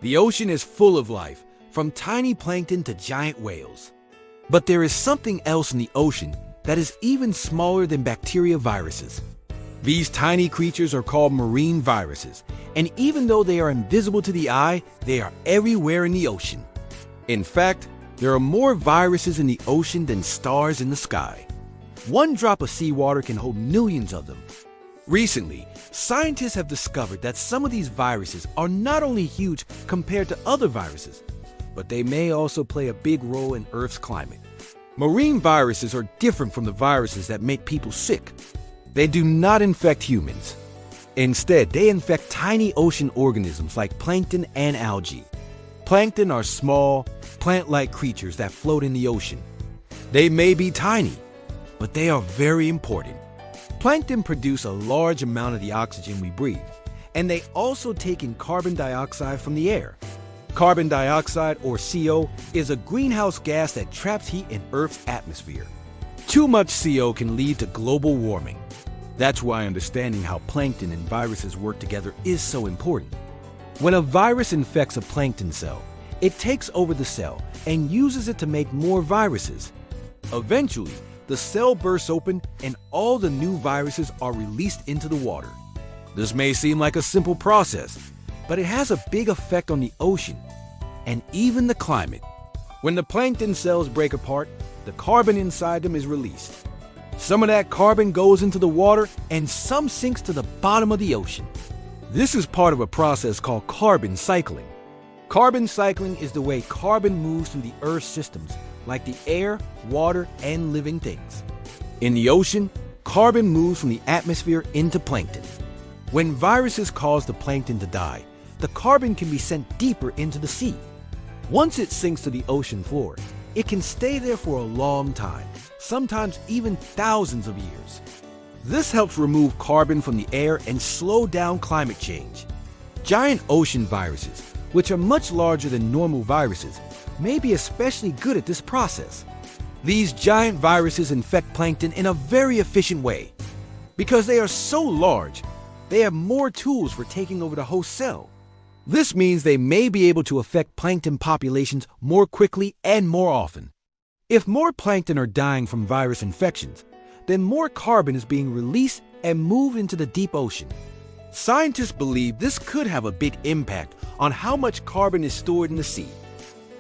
The ocean is full of life, from tiny plankton to giant whales. But there is something else in the ocean that is even smaller than bacteria viruses. These tiny creatures are called marine viruses, and even though they are invisible to the eye, they are everywhere in the ocean. In fact, there are more viruses in the ocean than stars in the sky. One drop of seawater can hold millions of them. Recently, scientists have discovered that some of these viruses are not only huge compared to other viruses, but they may also play a big role in Earth's climate. Marine viruses are different from the viruses that make people sick. They do not infect humans. Instead, they infect tiny ocean organisms like plankton and algae. Plankton are small, plant-like creatures that float in the ocean. They may be tiny, but they are very important. Plankton produce a large amount of the oxygen we breathe, and they also take in carbon dioxide from the air. Carbon dioxide, or CO, is a greenhouse gas that traps heat in Earth's atmosphere. Too much CO can lead to global warming. That's why understanding how plankton and viruses work together is so important. When a virus infects a plankton cell, it takes over the cell and uses it to make more viruses. Eventually, the cell bursts open and all the new viruses are released into the water. This may seem like a simple process, but it has a big effect on the ocean and even the climate. When the plankton cells break apart, the carbon inside them is released. Some of that carbon goes into the water and some sinks to the bottom of the ocean. This is part of a process called carbon cycling. Carbon cycling is the way carbon moves through the Earth's systems, like the air, water, and living things. In the ocean, carbon moves from the atmosphere into plankton. When viruses cause the plankton to die, the carbon can be sent deeper into the sea. Once it sinks to the ocean floor, it can stay there for a long time, sometimes even thousands of years. This helps remove carbon from the air and slow down climate change. Giant ocean viruses, which are much larger than normal viruses, may be especially good at this process. These giant viruses infect plankton in a very efficient way. Because they are so large, they have more tools for taking over the host cell. This means they may be able to affect plankton populations more quickly and more often. If more plankton are dying from virus infections, then more carbon is being released and moved into the deep ocean. Scientists believe this could have a big impact on how much carbon is stored in the sea.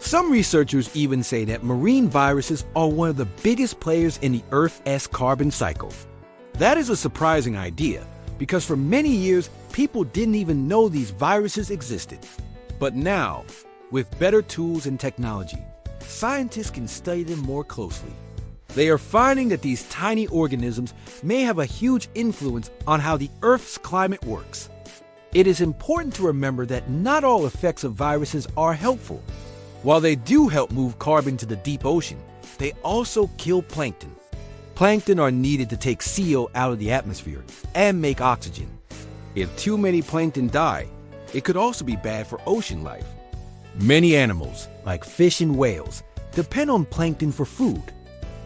Some researchers even say that marine viruses are one of the biggest players in the Earth's carbon cycle. That is a surprising idea, because for many years, people didn't even know these viruses existed. But now, with better tools and technology, scientists can study them more closely. They are finding that these tiny organisms may have a huge influence on how the Earth's climate works. It is important to remember that not all effects of viruses are helpful. While they do help move carbon to the deep ocean, they also kill plankton. Plankton are needed to take CO out of the atmosphere and make oxygen. If too many plankton die, it could also be bad for ocean life. Many animals, like fish and whales, depend on plankton for food.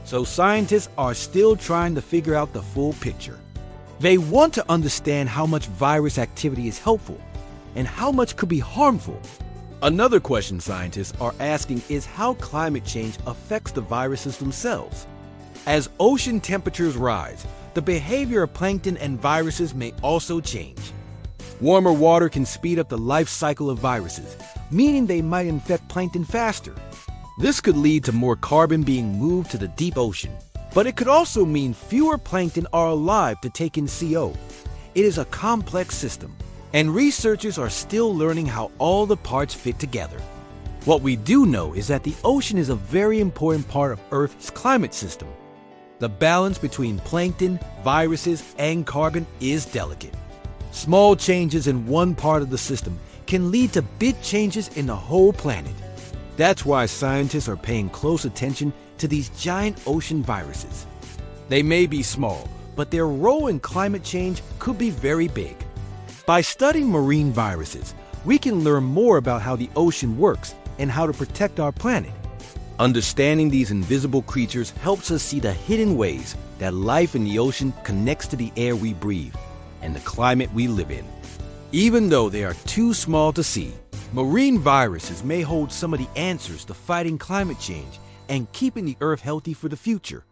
So scientists are still trying to figure out the full picture. They want to understand how much virus activity is helpful and how much could be harmful. Another question scientists are asking is how climate change affects the viruses themselves. As ocean temperatures rise, the behavior of plankton and viruses may also change. Warmer water can speed up the life cycle of viruses, meaning they might infect plankton faster. This could lead to more carbon being moved to the deep ocean. But it could also mean fewer plankton are alive to take in CO. It is a complex system, and researchers are still learning how all the parts fit together. What we do know is that the ocean is a very important part of Earth's climate system. The balance between plankton, viruses, and carbon is delicate. Small changes in one part of the system can lead to big changes in the whole planet. That's why scientists are paying close attention to these giant ocean viruses. They may be small, but their role in climate change could be very big. By studying marine viruses, we can learn more about how the ocean works and how to protect our planet. Understanding these invisible creatures helps us see the hidden ways that life in the ocean connects to the air we breathe and the climate we live in. Even though they are too small to see, Marine viruses may hold some of the answers to fighting climate change and keeping the Earth healthy for the future.